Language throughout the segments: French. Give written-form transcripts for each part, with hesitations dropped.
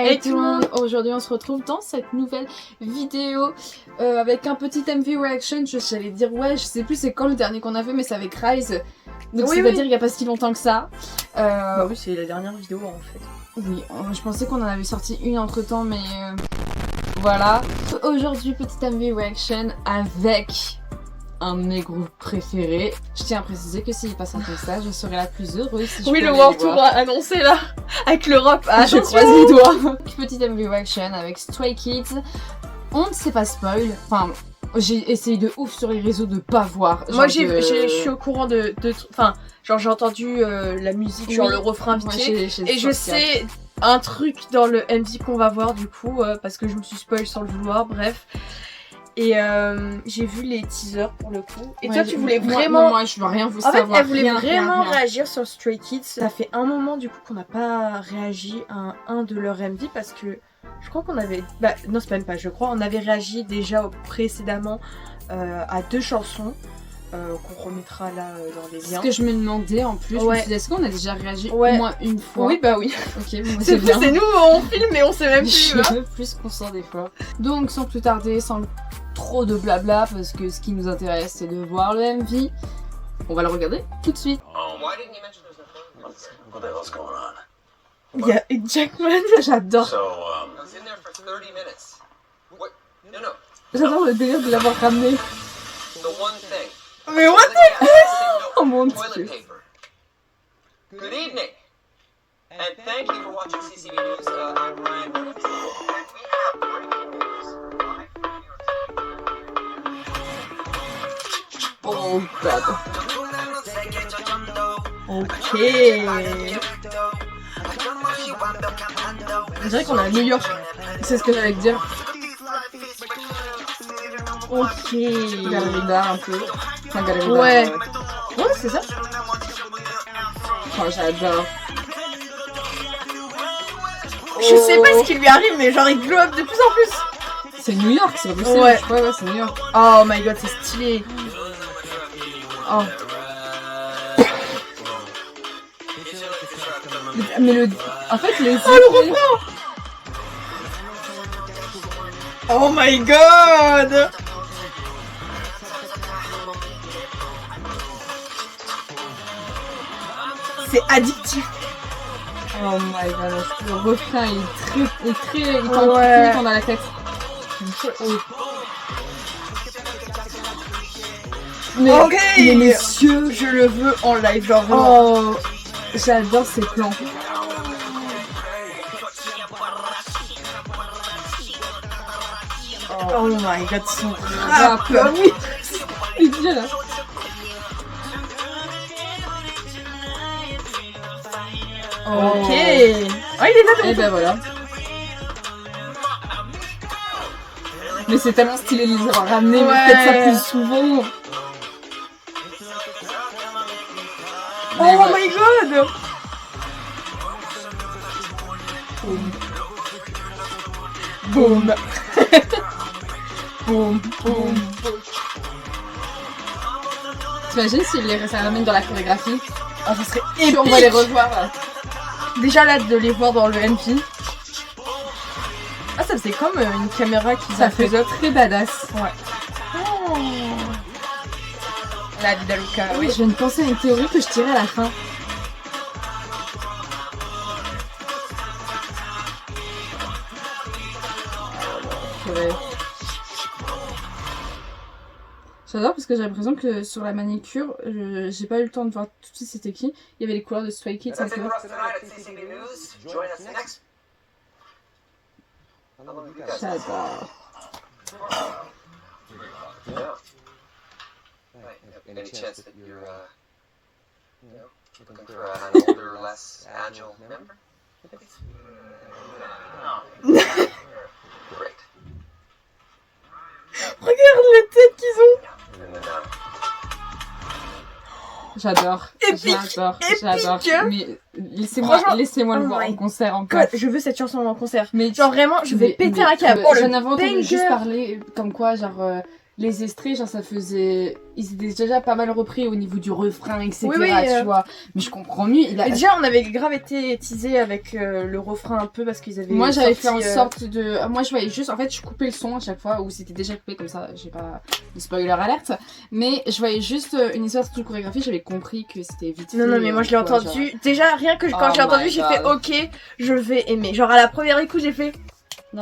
Hey tout le monde, aujourd'hui on se retrouve dans cette nouvelle vidéo avec un petit MV reaction. J'allais dire ouais, je sais plus c'est quand le dernier qu'on a fait, mais c'est avec Rise. Donc oui, c'est-à-dire il n'y a pas si longtemps que ça. Bah oui, c'est la dernière vidéo en fait. Oui, je pensais qu'on en avait sorti une entre temps, mais voilà. Aujourd'hui petit MV reaction avec un de mes groupes préférés. Je tiens à préciser que s'il passe un concert, je serai la plus heureuse si je peux le World Tour annoncé là, avec l'Europe. Je croise les doigts. Petit MV reaction avec Stray Kids. On ne sait pas spoil. Enfin, j'ai essayé de ouf sur les réseaux de pas voir. Moi, je suis au courant de enfin, genre j'ai entendu la musique, genre le refrain vite fait, et je sais un truc dans le MV qu'on va voir du coup, parce que je me suis spoil sans le vouloir, bref. Et j'ai vu les teasers pour le coup. Et toi, tu voulais vraiment... Moi, je veux rien vous savoir. En fait, elle voulait rien. réagir sur Stray Kids. Ça fait un moment du coup qu'on n'a pas réagi à un de leurs MV parce que je crois qu'on avait... Bah non, c'est même pas je crois. On avait réagi déjà précédemment à 2 chansons qu'on remettra là dans les liens. Ce que je me demandais en plus, je me suis dit, est-ce qu'on a déjà réagi au moins une fois? Oui, bah oui. Ok, bon, c'est bien. C'est nous, on filme et on sait même plus. Plus qu'on sort des fois. Donc, sans plus tarder, sans trop de blabla, parce que ce qui nous intéresse, c'est de voir le MV. On va le regarder tout de suite. Il y a Jackman. J'adore. J'adore le délire de l'avoir ramené. Mais what the fuck? Oh mon dieu. Good evening, and thank you for watching CCB News. I'm Ryan. We have breaking news. Oh god. Ok. On dirait qu'on est à New York. C'est ce que j'allais te dire. Ok. Galerie d'art un peu. Enfin, galerie d'art. Ouais. Ouais, c'est ça. Oh, j'adore. Je sais pas ce qui lui arrive, mais genre il glow up de plus en plus. C'est New York, c'est possible. Ouais, c'est New York. Oh my god, c'est stylé. Oh. Mais le... En fait, les... Oh, le refrain. Oh my god. C'est addictif. Oh my god, le refrain est très il t'en dans la tête. Mais, ok, mais messieurs, je le veux en live, genre vraiment. Oh, j'adore ces plans. Oh my god, son rap. Oui, c'est bien là. Ok. Oh, il est là. Et ben voilà. Mais c'est tellement stylé de les avoir ramenés, mais faites ça plus souvent. Oh my god. Boum. Boum, boum. T'imagines s'ils les ramènent dans la chorégraphie? Ah, ça serait épique. On va les revoir là. Déjà là de les voir dans le MV. Ah, ça faisait comme une caméra qui ça fait très badass. Ouais. Oh. La Vida Luca. Oui, je viens de penser à une théorie que je tirais à la fin. Ouais. J'adore parce que j'ai l'impression que sur la manicure, j'ai pas eu le temps de voir tout de suite c'était qui. Il y avait les couleurs de Stray Kids. J'adore. Any chance that you're, looking for an older, less agile member? Great. Regarde les têtes qu'ils ont. J'adore. Épique, J'adore. Mais laissez-moi le voir en concert encore. Je veux cette chanson en concert. Mais genre vraiment, je vais péter un câble. J'en avais entendu juste parler comme quoi genre les extraits, genre ça faisait... Ils étaient déjà pas mal repris au niveau du refrain, etc. Oui, tu vois. Mais je comprends mieux. Mais déjà, on avait grave été teasé avec le refrain un peu parce qu'ils avaient. Moi, j'avais fait en sorte de. Moi, je voyais juste. En fait, je coupais le son à chaque fois, ou c'était déjà coupé, comme ça, j'ai pas de spoiler alerte. Mais je voyais juste une histoire de chorégraphie, j'avais compris que c'était vite fait. Non, mais moi, je l'ai entendu. Genre... Déjà, rien que quand je l'ai entendu, j'ai fait ok, je vais aimer. Genre, à la première écoute, j'ai fait.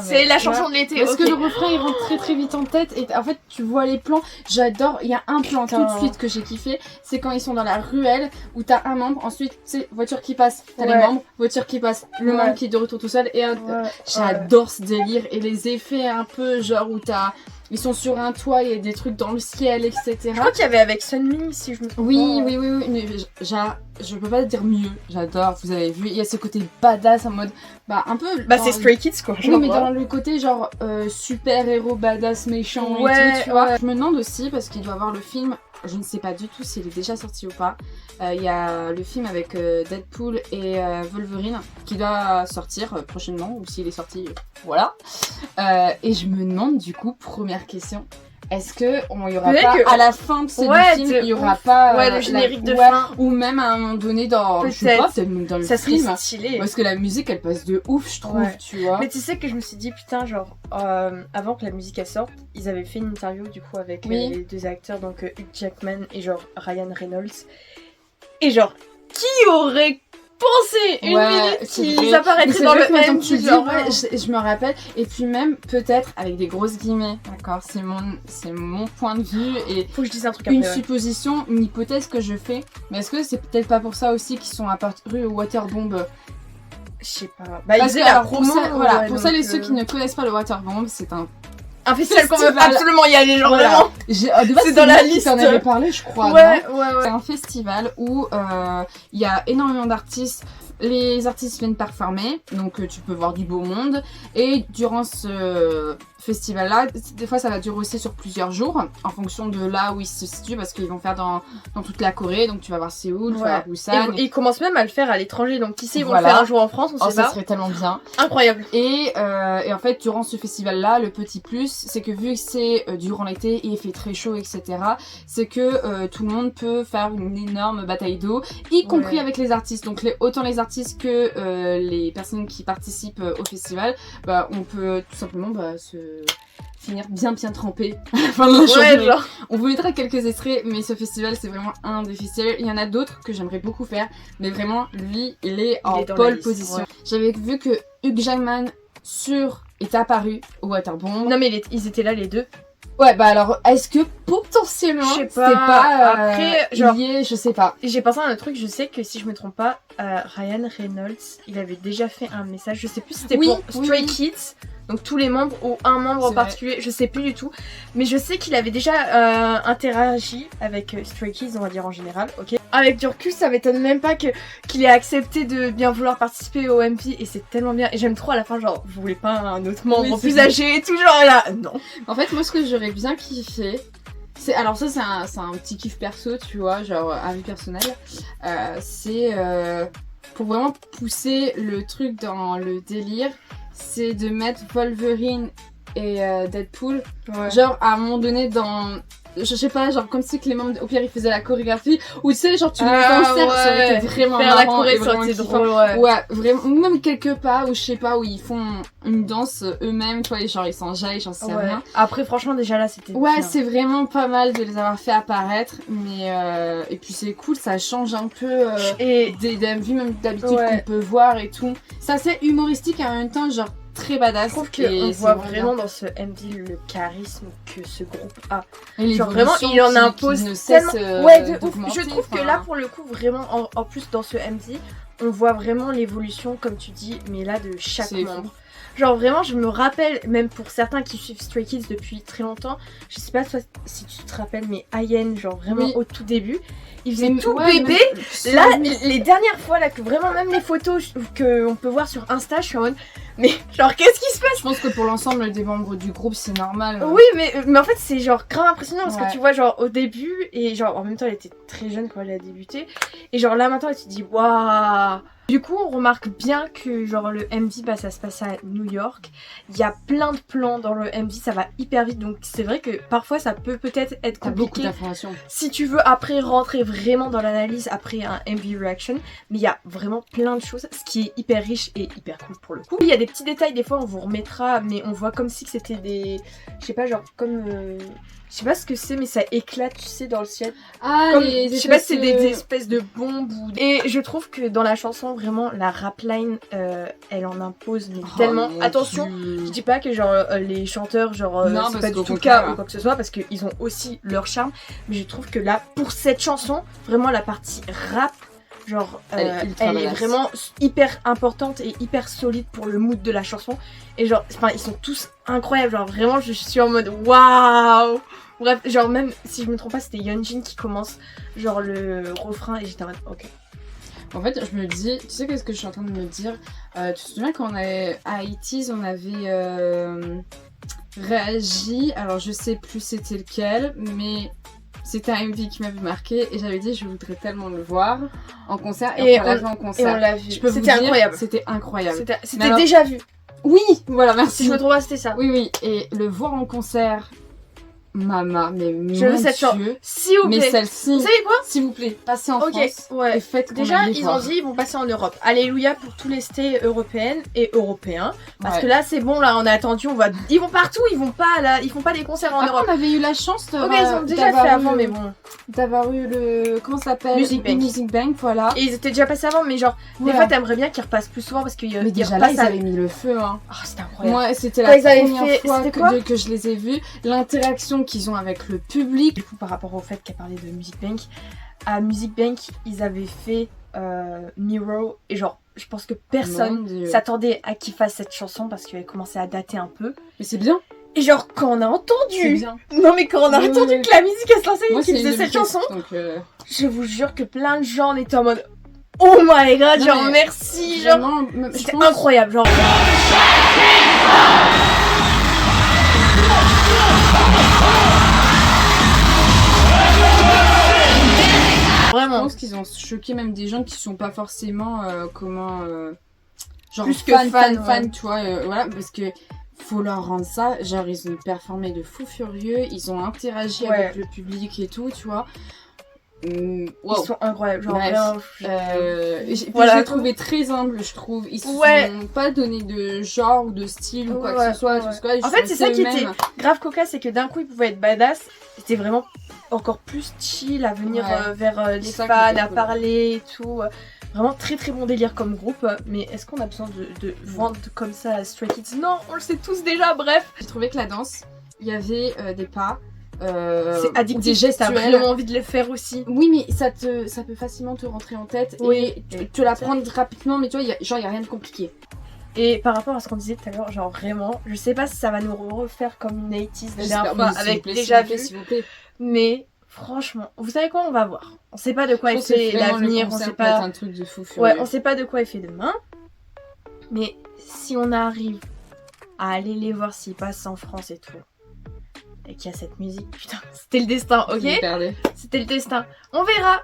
C'est la chanson de l'été. Parce que le refrain il rentre très très vite en tête et en fait tu vois les plans. J'adore. Il y a un plan tout de suite que j'ai kiffé. C'est quand ils sont dans la ruelle où t'as un membre. Ensuite, tu sais, voiture qui passe. T'as les membres. Voiture qui passe. Le membre qui est de retour tout seul. Et j'adore ce délire et les effets un peu genre où t'as. Ils sont sur un toit, il y a des trucs dans le ciel, etc. Je crois qu'il y avait avec Sunmi, si je me trompe. Oui. Mais je peux pas dire mieux. J'adore. Vous avez vu, il y a ce côté badass en mode, un peu. C'est Stray Kids quoi. Oui, mais dans le côté genre super héros badass méchant et tout, tu vois. Je me demande aussi parce qu'il doit avoir le film. Je ne sais pas du tout s'il est déjà sorti ou pas. Il y a le film avec Deadpool et Wolverine qui doit sortir prochainement, ou s'il est sorti, voilà. Et je me demande du coup, première question, est-ce que il y aura pas à la fin de ce film, il y aura pas le générique de fin, ou même à un moment donné dans, je sais pas, peut-être même dans le ça film, serait stylé. Parce que la musique elle passe de ouf, je trouve, tu vois. Mais tu sais que je me suis dit putain, genre avant que la musique elle sorte, ils avaient fait une interview du coup avec les deux acteurs, donc Hugh Jackman et genre Ryan Reynolds, et genre qui aurait pensé une minute qu'ils apparaîtraient dans le MV, je me rappelle. Et puis même peut-être avec des grosses guillemets, d'accord, c'est mon point de vue et faut que je dise un truc une supposition, une hypothèse que je fais. Mais est-ce que c'est peut-être pas pour ça aussi qu'ils sont apparus au Waterbomb? Je sais pas. Parce que alors, pour celles et ceux qui ne connaissent pas le Waterbomb, c'est un festival qu'on veut absolument y aller, genre vraiment. C'est dans la liste. T'en avais parlé, je crois. Ouais. C'est un festival où il y a énormément d'artistes. Les artistes viennent performer, donc tu peux voir du beau monde. Et durant ce festival-là, des fois ça va durer aussi sur plusieurs jours, en fonction de là où ils se situent, parce qu'ils vont faire dans toute la Corée. Donc tu vas voir Séoul, tu vas voir Busan. Et ils commencent même à le faire à l'étranger, donc qui sait, ils vont le faire un jour en France, on sait pas. Ça serait tellement bien. Incroyable. Et en fait, durant ce festival-là, le petit plus, c'est que vu que c'est durant l'été et il fait très chaud, etc., c'est que tout le monde peut faire une énorme bataille d'eau, y compris avec les artistes. Donc autant les artistes que les personnes qui participent au festival, on peut tout simplement se finir bien trempé à la fin de la journée. On vous mettra quelques extraits, mais ce festival c'est vraiment un des festivals. Il y en a d'autres que j'aimerais beaucoup faire, mais vraiment lui il est en pole position. J'avais vu que Hugh Jackman est apparu au Waterbomb. Non mais ils étaient là les deux. Ouais, alors, est-ce que potentiellement, c'était pas après, lié, je sais pas. J'ai pensé à un truc, je sais que si je me trompe pas, Ryan Reynolds, il avait déjà fait un message, je sais plus si c'était pour Stray Kids, donc tous les membres ou un membre en particulier, je sais plus du tout, mais je sais qu'il avait déjà interagi avec Stray Kids, on va dire en général, ok. Avec du recul, ça m'étonne même pas qu'il ait accepté de bien vouloir participer au MV, et c'est tellement bien, et j'aime trop à la fin, genre, vous voulez pas un autre membre plus âgé et tout, genre là, non. En fait, moi ce que j'aurais bien kiffé, alors ça c'est un petit kiff perso, tu vois, genre avis personnel, c'est pour vraiment pousser le truc dans le délire, c'est de mettre Wolverine et Deadpool, genre à un moment donné dans... Je sais pas, genre comme si que les membres au pire ils faisaient la chorégraphie, ou tu sais genre tu les mets dans le cercle, ça aurait été vraiment faire marrant, la choré, ça aurait été drôle, vraiment, même quelque part où je sais pas, où ils font une danse eux-mêmes, tu vois, et genre ils s'enjaillent, j'en sais rien. Après franchement déjà là c'était c'est vraiment pas mal de les avoir fait apparaître, mais et puis c'est cool, ça change un peu des MV même d'habitude qu'on peut voir et tout. C'est assez humoristique et en même temps genre très badass. Je trouve qu'on voit vraiment dans ce MV le charisme que ce groupe a. Genre vraiment, il en impose tellement. De ouf. Je trouve que là, pour le coup, vraiment, en plus dans ce MV, on voit vraiment l'évolution, comme tu dis, mais là de chaque membre. Genre vraiment, je me rappelle, même pour certains qui suivent Stray Kids depuis très longtemps, je sais pas si tu te rappelles, mais Ayen, genre vraiment au tout début, il faisait tout bébé. Là, les dernières fois, là, que vraiment même les photos qu'on peut voir sur Insta, je suis en mode, mais genre qu'est-ce qui se passe? Je pense que pour l'ensemble des membres du groupe, c'est normal. Oui, mais en fait, c'est genre grave impressionnant parce que tu vois, genre au début, et genre en même temps, elle était très jeune quand elle a débuté, et genre là maintenant, elle se dit, waouh! Du coup, on remarque bien que genre le MV, bah, ça se passe à New York. Il y a plein de plans dans le MV, ça va hyper vite. Donc c'est vrai que parfois ça peut peut-être être compliqué. Beaucoup d'informations. Si tu veux après rentrer vraiment dans l'analyse après un MV reaction. Mais il y a vraiment plein de choses, ce qui est hyper riche et hyper cool pour le coup. Il y a des petits détails, des fois on vous remettra, mais on voit comme si c'était des... Je sais pas, genre comme... Je sais pas ce que c'est, mais ça éclate, tu sais, dans le ciel. Ah, comme, je sais pas si c'est des espèces de bombes ou... Et je trouve que dans la chanson, vraiment, la rapline, elle en impose mais tellement. Attention, je dis pas que genre les chanteurs, genre c'est pas du tout le cas ou quoi que ce soit, parce qu'ils ont aussi leur charme. Mais je trouve que là, pour cette chanson, vraiment la partie rap, genre elle est vraiment hyper importante et hyper solide pour le mood de la chanson. Et genre, enfin, ils sont tous incroyables. Genre vraiment, je suis en mode waouh. Bref, genre même si je me trompe pas, c'était Yeonjin qui commence genre le refrain et j'étais en mode ok. En fait, je me dis, tu sais qu'est-ce que je suis en train de me dire, tu te souviens quand on avait à IT's, on avait réagi, alors je sais plus c'était lequel, mais c'était un MV qui m'avait marqué et j'avais dit je voudrais tellement le voir en concert et on l'a vu en concert. Et on l'a vu. C'était incroyable. C'était incroyable. C'était déjà vu. Oui, voilà, merci. Si je me trompe pas, c'était ça. Oui, oui, et le voir en concert... Maman, mais je veux cette chanson. S'il vous plaît. Mais celle-ci. Vous savez quoi? S'il vous plaît, passez en France. Ouais. Et faites déjà, ils ont dit ils vont passer en Europe. Alléluia pour tous les stays européennes et européens. Parce que là, c'est bon, là, on a attendu, ils vont partout, ils vont pas là, ils font pas des concerts en Europe. On avait eu la chance de. Ok, ils ont déjà fait avant, mais bon. D'avoir eu le. Comment ça s'appelle? Music Bank, voilà. Et ils étaient déjà passés avant, mais genre, des fois, t'aimerais bien qu'ils repassent plus souvent parce qu'il y a. Mais déjà là, ils avaient mis le feu, hein. Ah, c'était incroyable. Moi, c'était la première fois que je les ai vus. L'interaction qu'ils ont avec le public. Du coup, par rapport au fait qu'elle parlait de Music Bank, à Music Bank, ils avaient fait Nero et genre, je pense que personne s'attendait à qu'ils fassent cette chanson parce qu'elle commençait à dater un peu. Mais c'est bien. Et genre, quand on a entendu, non mais quand on a entendu que la musique elle se lançait et qu'ils faisaient cette chanson, donc, je vous jure que plein de gens en étaient en mode oh my god, genre merci, genre c'était incroyable, genre. Vraiment. Je pense qu'ils ont choqué même des gens qui sont pas forcément genre plus que fan, tu vois, voilà, parce que faut leur rendre ça, genre ils ont performé de fou furieux, ils ont interagi avec le public et tout, tu vois. Ils sont incroyables, genre je l'ai trouvé très humble, je trouve. Ils se sont pas donné de genre ou de style ou quoi que ce soit. En fait, c'est ça qui était grave cocasse, c'est que d'un coup ils pouvaient être badass, c'était vraiment encore plus chill à venir vers les fans, à parler et tout. Vraiment très très bon délire comme groupe, mais est-ce qu'on a besoin de vendre comme ça à Stray Kids? Non, on le sait tous déjà, bref. J'ai trouvé que la danse, il y avait des pas. C'est addictif, t'as vraiment envie de le faire aussi. Oui, mais ça peut facilement te rentrer en tête et te l'apprendre rapidement, mais tu vois, il y a rien de compliqué. Et par rapport à ce qu'on disait tout à l'heure, genre vraiment, je sais pas si ça va nous refaire comme une 80s la dernière fois avec déjà vu, mais franchement, vous savez quoi, on va voir. On sait pas de quoi est fait l'avenir, on sait pas. Un truc de fou on sait pas de quoi est fait demain. Mais si on arrive à aller les voir s'ils passent en France et tout, et qu'il y a cette musique, putain, c'était le destin, ok? C'était le destin. On verra.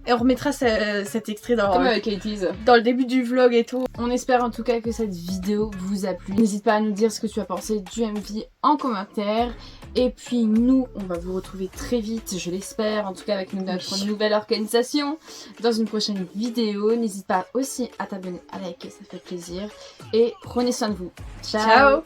Et on remettra cet extrait dans le début du vlog et tout. On espère en tout cas que cette vidéo vous a plu. N'hésite pas à nous dire ce que tu as pensé du MV en commentaire. Et puis nous, on va vous retrouver très vite, je l'espère, en tout cas avec notre nouvelle organisation, dans une prochaine vidéo. N'hésite pas aussi à t'abonner, à liker, ça fait plaisir. Et prenez soin de vous. Ciao.